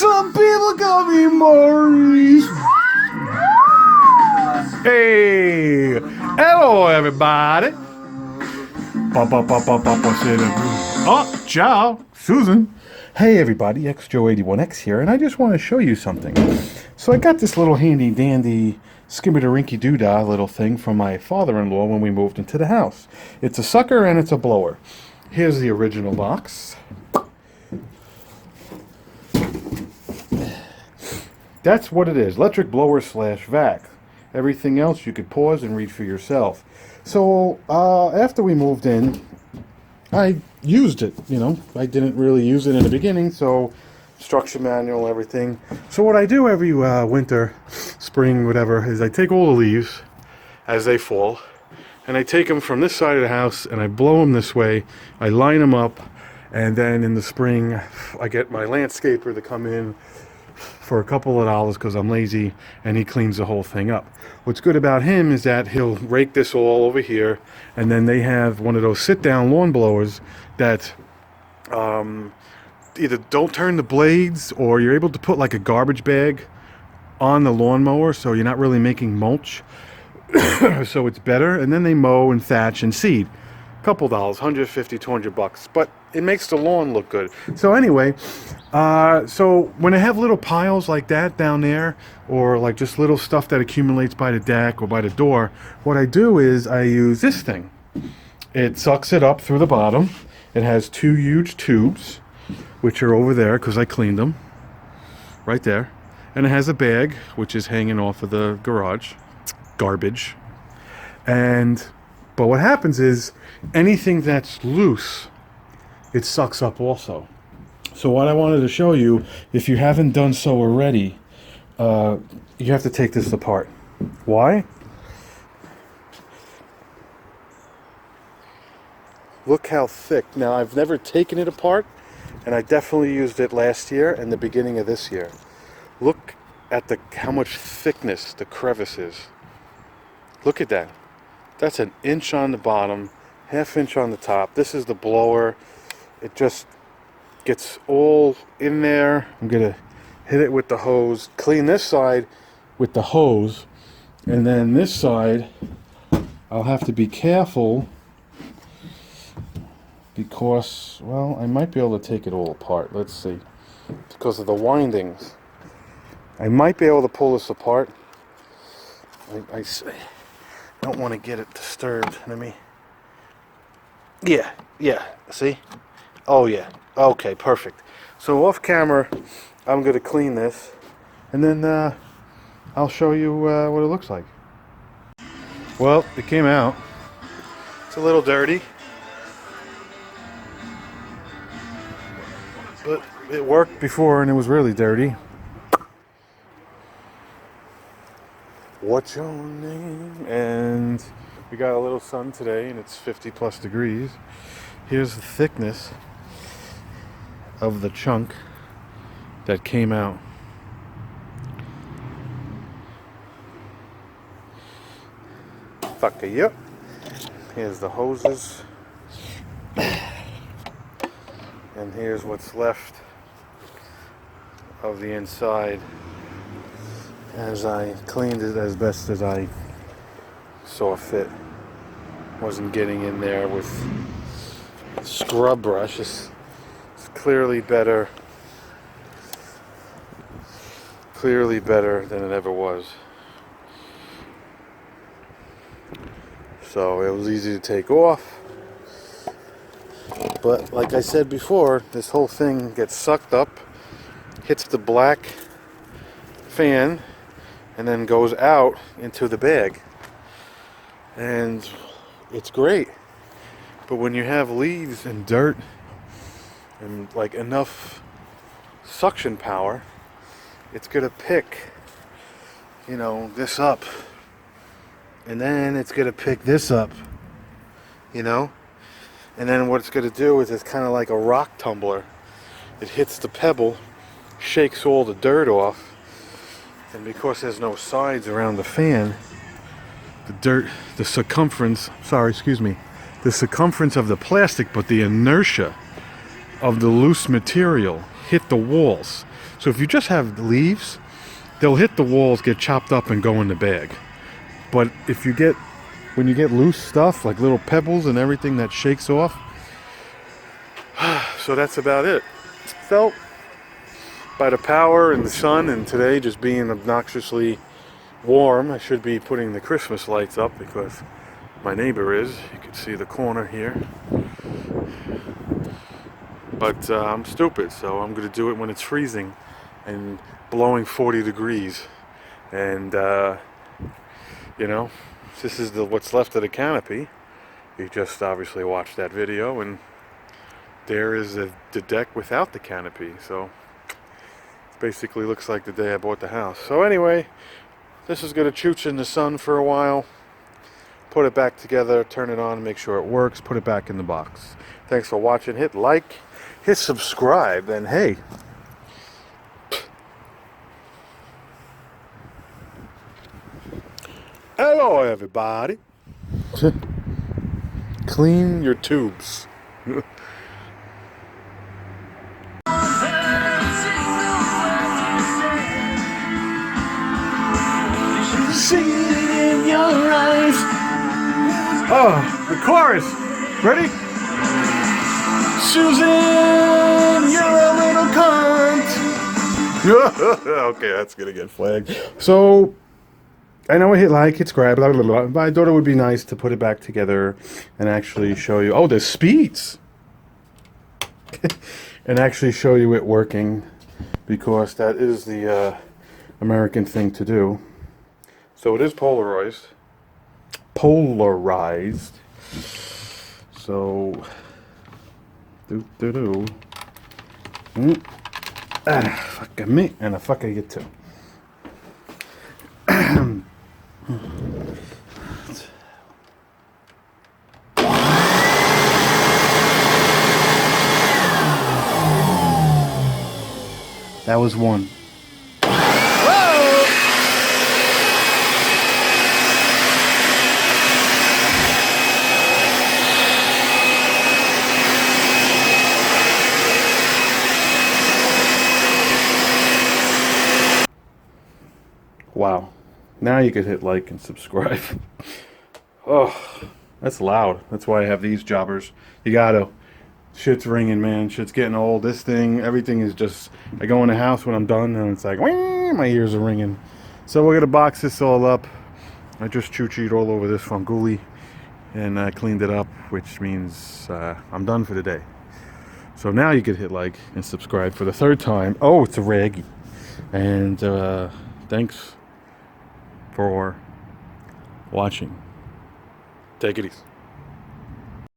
Some people call me Maurice. Hey, hello everybody. Oh, ciao, Susan. Hey everybody, XJoe81X here, and I just want to show you something. So I got this little handy dandy skimmy-da-rinky doodah little thing from my father-in-law when we moved into the house. It's a sucker and it's a blower. Here's the original box. That's what it is, electric blower slash vac. Everything else you could pause and read for yourself. So after we moved in, I used it, you know. I didn't really use it in the beginning, so instruction manual, everything. So what I do every winter, spring, whatever, is I take all the leaves as they fall, and I take them from this side of the house, and I blow them this way. I line them up, and then in the spring, I get my landscaper to come in for a couple of dollars because I'm lazy, and he cleans the whole thing up. What's good about him is that he'll rake this all over here, and then they have one of those sit-down lawn blowers that either don't turn the blades, or you're able to put like a garbage bag on the lawnmower, so you're not really making mulch. So it's better, and then they mow and thatch and seed. Couple dollars, 150, 200 bucks, but it makes the lawn look good. So anyway, so when I have little piles like that down there, or like just little stuff that accumulates by the deck or by the door, what I do is I use this thing. It sucks it up through the bottom. It has two huge tubes, which are over there because I cleaned them, right there. And it has a bag, which is hanging off of the garage, garbage. But what happens is, anything that's loose, it sucks up also. So what I wanted to show you, if you haven't done so already, you have to take this apart. Why? Look how thick. Now, I've never taken it apart, and I definitely used it last year and the beginning of this year. Look at how much thickness the crevice is. Look at that. That's an inch on the bottom, half inch on the top. This is the blower. It just gets all in there. I'm gonna hit it with the hose, clean this side with the hose, and then this side I'll have to be careful because, well, I might be able to take it all apart. Let's see. Because of the windings. I might be able to pull this apart. I don't want to get it disturbed. Let me. Yeah, see? Oh yeah, okay, perfect. So off camera, I'm going to clean this, and then I'll show you what it looks like. Well, it came out. It's a little dirty, but it worked before and it was really dirty. What's your name? And we got a little sun today, and it's 50 plus degrees. Here's the thickness of the chunk that came out. Fuck you. Here's the hoses. And here's what's left of the inside, as I cleaned it as best as I saw fit. Wasn't getting in there with scrub brush. It's clearly better than it ever was. So it was easy to take off, but like I said before, this whole thing gets sucked up, hits the black fan, and then goes out into the bag, and it's great. But when you have leaves and dirt and like enough suction power, it's gonna pick, you know, this up, and then it's gonna pick this up, you know, and then what it's gonna do is it's kind of like a rock tumbler. It hits the pebble, shakes all the dirt off, and because there's no sides around the fan, the circumference of the plastic, but the inertia of the loose material hit the walls. So if you just have leaves, they'll hit the walls, get chopped up, and go in the bag. But if you get, when you get loose stuff, like little pebbles and everything that shakes off, so that's about it. So, by the power and the sun, and today just being obnoxiously warm, I should be putting the Christmas lights up because my neighbor is. You can see the corner here. But I'm stupid, so I'm going to do it when it's freezing and blowing 40 degrees. And, you know, this is what's left of the canopy. You just obviously watched that video, and there is the deck without the canopy. So basically looks like the day I bought the house. So anyway, this is going to chooch in the sun for a while, put it back together, turn it on, make sure it works, put it back in the box. Thanks for watching. Hit like, hit subscribe, and hey, hello everybody. Clean your tubes. See it in your eyes. Oh, the chorus. Ready? Susan, you're a little cunt. Okay, that's gonna get flagged. So, I know I hit like, hit subscribe, blah, blah, blah, but I thought it would be nice to put it back together and actually show you. Oh, there's speeds. And actually show you it working, because that is the American thing to do. So it is polarized. Polarized. So, fuck me, and a fuck you too. That was one. Wow. Now you could hit like and subscribe. Oh, that's loud. That's why I have these jobbers. You gotta. Shit's ringing, man. Shit's getting old. This thing, everything is just... I go in the house when I'm done, and it's like, whee, my ears are ringing. So we're gonna box this all up. I just choo-chooed all over this funguli, and I cleaned it up, which means I'm done for the day. So now you could hit like and subscribe for the third time. Oh, it's a raggy. And thanks for watching. Take it easy.